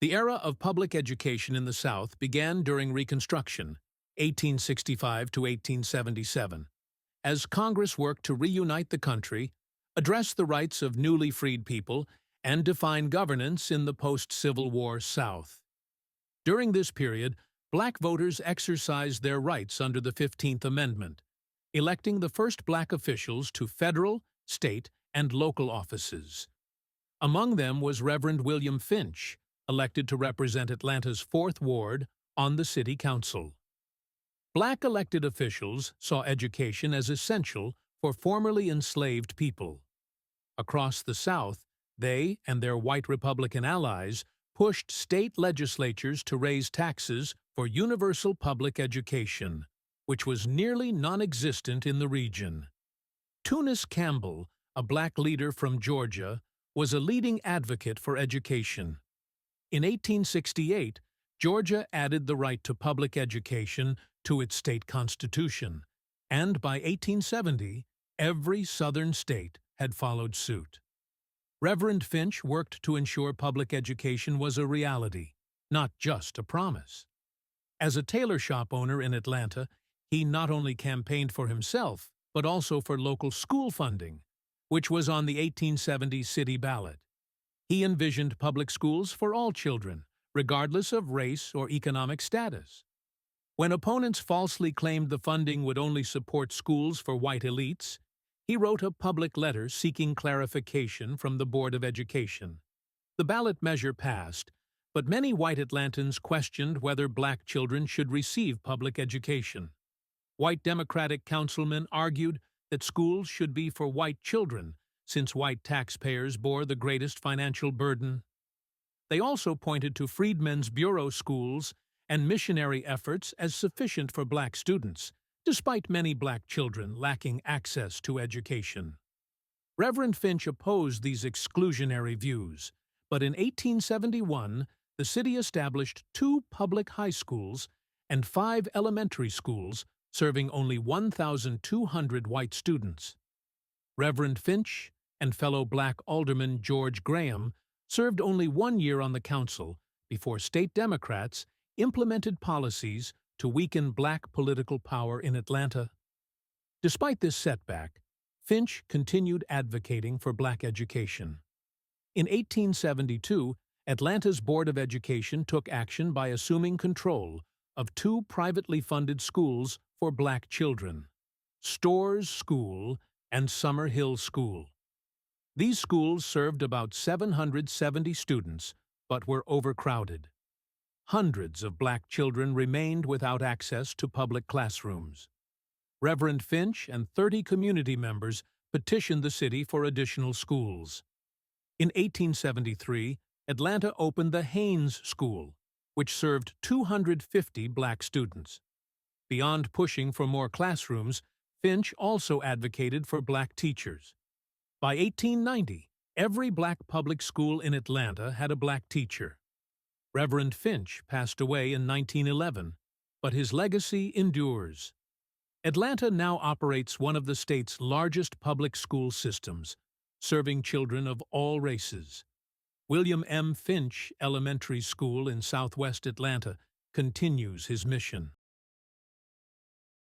The era of public education in the South began during Reconstruction, 1865 to 1877, as Congress worked to reunite the country, address the rights of newly freed people, and define governance in the post-Civil War South. During this period, black voters exercised their rights under the 15th Amendment, electing the first black officials to federal, state, and local offices. Among them was Reverend William Finch, elected to represent Atlanta's 4th Ward on the City Council. Black elected officials saw education as essential for formerly enslaved people. Across the South, they and their white Republican allies pushed state legislatures to raise taxes for universal public education, which was nearly non-existent in the region. Tunis Campbell, a black leader from Georgia, was a leading advocate for education. In 1868, Georgia added the right to public education to its state constitution, and by 1870, every Southern state had followed suit. Reverend Finch worked to ensure public education was a reality, not just a promise. As a tailor shop owner in Atlanta, he not only campaigned for himself, but also for local school funding, which was on the 1870 city ballot. He envisioned public schools for all children, regardless of race or economic status. When opponents falsely claimed the funding would only support schools for white elites, he wrote a public letter seeking clarification from the Board of Education. The ballot measure passed, but many white Atlantans questioned whether black children should receive public education. White Democratic councilmen argued that schools should be for white children, since white taxpayers bore the greatest financial burden. They also pointed to Freedmen's Bureau schools and missionary efforts as sufficient for black students, despite many black children lacking access to education. Reverend Finch opposed these exclusionary views, but in 1871, the city established 2 public high schools and 5 elementary schools, serving only 1,200 white students. Reverend Finch and fellow black alderman George Graham served only 1 year on the council before state Democrats implemented policies to weaken black political power in Atlanta. Despite this setback, Finch continued advocating for black education. In 1872, Atlanta's Board of Education took action by assuming control of 2 privately funded schools for black children, Storrs School and Summer Hill School. These schools served about 770 students, but were overcrowded. Hundreds of black children remained without access to public classrooms. Reverend Finch and 30 community members petitioned the city for additional schools. In 1873, Atlanta opened the Haynes School, which served 250 black students. Beyond pushing for more classrooms, Finch also advocated for black teachers. By 1890, every black public school in Atlanta had a black teacher. Reverend Finch passed away in 1911, but his legacy endures. Atlanta now operates one of the state's largest public school systems, serving children of all races. William M. Finch Elementary School in southwest Atlanta continues his mission.